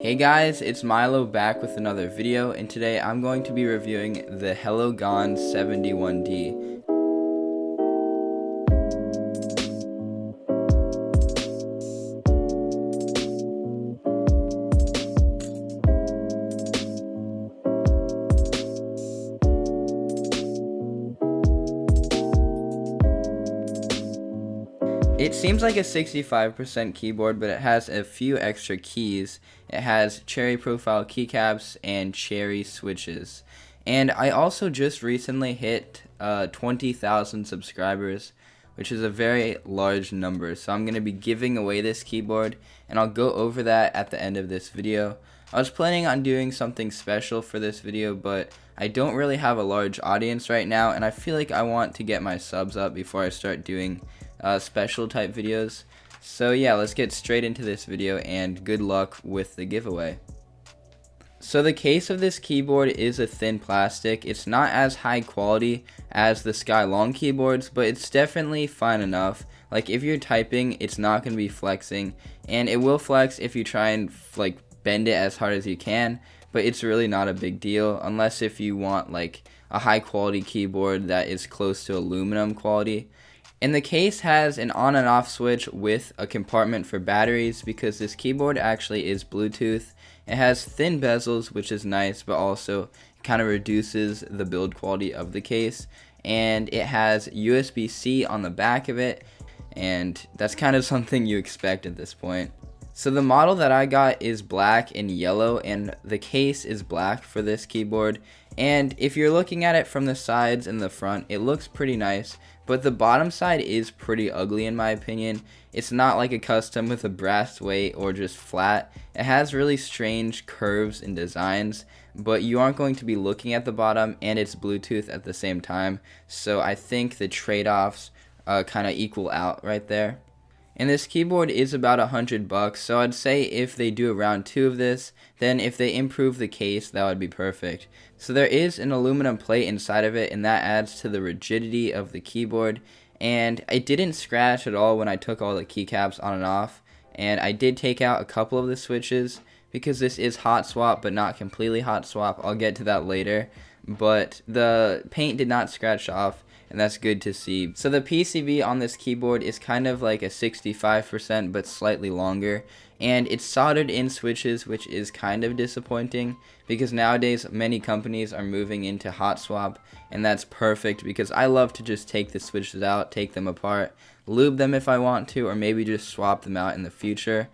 Hey guys, it's Milo back with another video, and today I'm going to be reviewing the HelloGanss 71D. It seems like a 65% keyboard, but it has a few extra keys. It has cherry profile keycaps and cherry switches. And I also just recently hit 20,000 subscribers, which is a very large number. So I'm going to be giving away this keyboard, and I'll go over that at the end of this video. I was planning on doing something special for this video, but I don't really have a large audience right now, and I feel like I want to get my subs up before I start doing special type videos. So yeah, let's get straight into this video, and good luck with the giveaway. So the case of this keyboard is a thin plastic. It's not as high quality as the Skylong keyboards, but it's definitely fine enough. Like if you're typing, it's not going to be flexing, and it will flex if you try and like bend it as hard as you can, but it's really not a big deal unless if you want like a high quality keyboard that is close to aluminum quality. And the case has an on and off switch with a compartment for batteries because this keyboard actually is Bluetooth. It has thin bezels, which is nice, but also kind of reduces the build quality of the case. And it has USB-C on the back of it, and that's kind of something you expect at this point. So the model that I got is black and yellow, and the case is black for this keyboard. And if you're looking at it from the sides and the front, it looks pretty nice, but the bottom side is pretty ugly in my opinion. It's not like a custom with a brass weight or just flat. It has really strange curves and designs, but you aren't going to be looking at the bottom, and it's Bluetooth at the same time. So I think the trade-offs kind of equal out right there. And this keyboard is about $100, so I'd say if they do a round 2 of this, then if they improve the case, that would be perfect. So there is an aluminum plate inside of it, and that adds to the rigidity of the keyboard. And it didn't scratch at all when I took all the keycaps on and off. And I did take out a couple of the switches because this is hot swap, but not completely hot swap. I'll get to that later. But the paint did not scratch off, and that's good to see. So the PCB on this keyboard is kind of like a 65% but slightly longer, and it's soldered in switches, which is kind of disappointing because nowadays many companies are moving into hot swap, and that's perfect because I love to just take the switches out, take them apart, lube them if I want to, or maybe just swap them out in the future.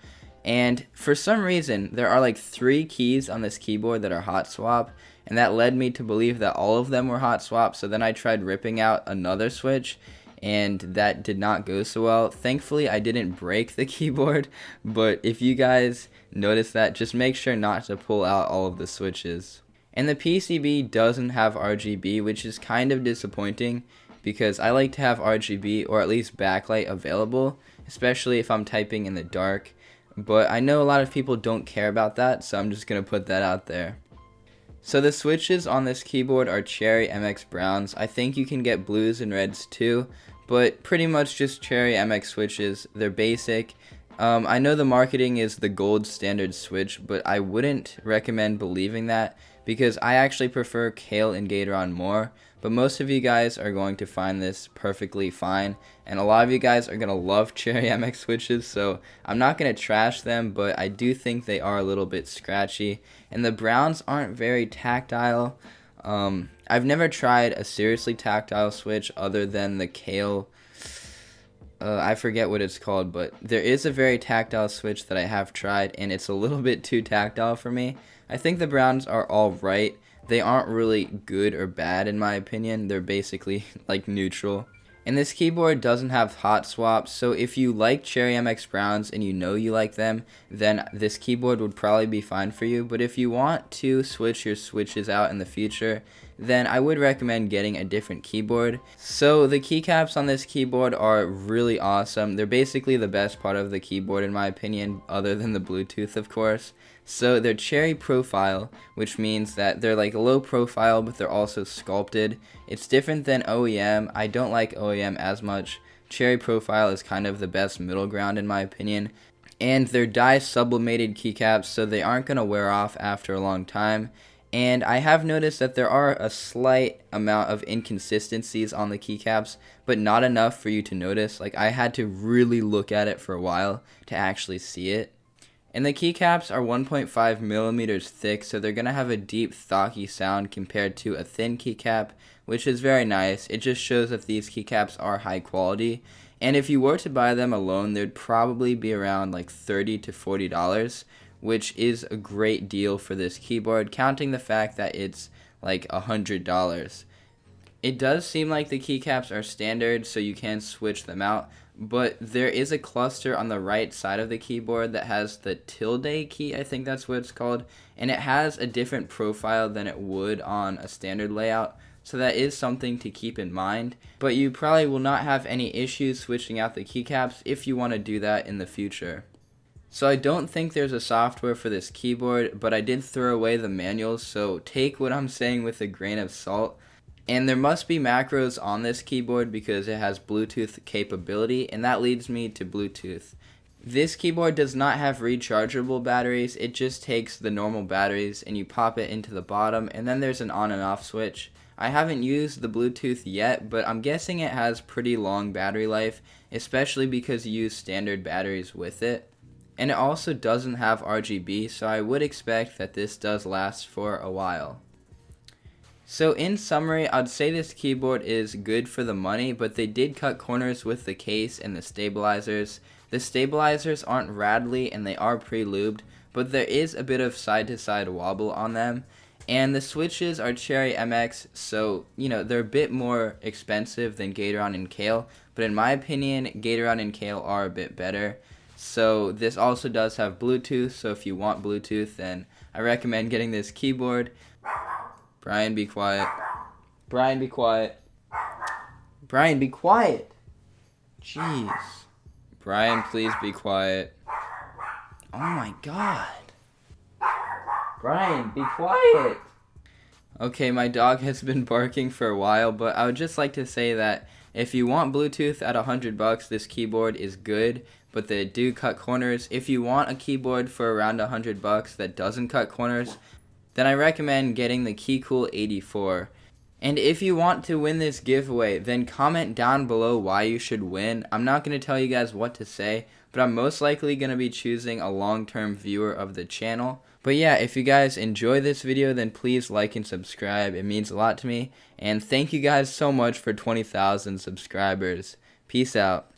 And for some reason there are like 3 keys on this keyboard that are hot swap, and that led me to believe that all of them were hot swap. So then I tried ripping out another switch, and that did not go so well. Thankfully I didn't break the keyboard, but if you guys notice that, just make sure not to pull out all of the switches. And the PCB doesn't have RGB, which is kind of disappointing because I like to have RGB or at least backlight available, especially if I'm typing in the dark. But I know a lot of people don't care about that, so I'm just going to put that out there. So the switches on this keyboard are Cherry MX Browns. I think you can get blues and reds too, but pretty much just Cherry MX switches. They're basic. I know the marketing is the gold standard switch, but I wouldn't recommend believing that because I actually prefer Kale and Gatoron more. But most of you guys are going to find this perfectly fine, and a lot of you guys are going to love Cherry MX switches, so I'm not going to trash them, but I do think they are a little bit scratchy. And the Browns aren't very tactile. I've never tried a seriously tactile switch other than the Kale. I forget what it's called, but there is a very tactile switch that I have tried, and it's a little bit too tactile for me. I think the Browns are all right. They aren't really good or bad in my opinion. They're basically like neutral. And this keyboard doesn't have hot swap, so if you like Cherry MX Browns and you know you like them, then this keyboard would probably be fine for you. But if you want to switch your switches out in the future, then I would recommend getting a different keyboard. So the keycaps on this keyboard are really awesome. They're basically the best part of the keyboard in my opinion, other than the Bluetooth of course. So they're cherry profile, which means that they're like low profile, but they're also sculpted. It's different than OEM. I don't like OEM as much. Cherry profile is kind of the best middle ground in my opinion. and they're dye sublimated keycaps, so they aren't going to wear off after a long time. And I have noticed that there are a slight amount of inconsistencies on the keycaps, but not enough for you to notice. Like, I had to really look at it for a while to actually see it. And the keycaps are 1.5 millimeters thick, so they're going to have a deep, thocky sound compared to a thin keycap, which is very nice. It just shows that these keycaps are high quality. And if you were to buy them alone, they'd probably be around like $30 to $40, which is a great deal for this keyboard, counting the fact that it's like $100. It does seem like the keycaps are standard, so you can switch them out, but there is a cluster on the right side of the keyboard that has the tilde key, I think that's what it's called, and it has a different profile than it would on a standard layout, so that is something to keep in mind. But you probably will not have any issues switching out the keycaps if you want to do that in the future. So I don't think there's a software for this keyboard, but I did throw away the manuals, so take what I'm saying with a grain of salt. And there must be macros on this keyboard because it has Bluetooth capability, and that leads me to Bluetooth. This keyboard does not have rechargeable batteries, it just takes the normal batteries and you pop it into the bottom, and then there's an on and off switch. I haven't used the Bluetooth yet, but I'm guessing it has pretty long battery life, especially because you use standard batteries with it. And it also doesn't have RGB, so I would expect that this does last for a while. So in summary, I'd say this keyboard is good for the money, but they did cut corners with the case and the stabilizers. The stabilizers aren't rattly and they are pre-lubed, but there is a bit of side-to-side wobble on them. And the switches are Cherry MX, so, they're a bit more expensive than Gateron and Kale, but in my opinion, Gateron and Kale are a bit better. So this also does have Bluetooth, so if you want Bluetooth, then I recommend getting this keyboard. Brian, be quiet. Brian, be quiet. Brian, be quiet. Jeez. Brian, please be quiet. Oh my god. Brian, be quiet. Okay, my dog has been barking for a while, but I would just like to say that if you want Bluetooth at $100, this keyboard is good, but they do cut corners. If you want a keyboard for around $100 that doesn't cut corners, then I recommend getting the KeyCool 84. And if you want to win this giveaway, then comment down below why you should win. I'm not going to tell you guys what to say, but I'm most likely going to be choosing a long-term viewer of the channel. But yeah, if you guys enjoy this video, then please like and subscribe. It means a lot to me. And thank you guys so much for 20,000 subscribers. Peace out.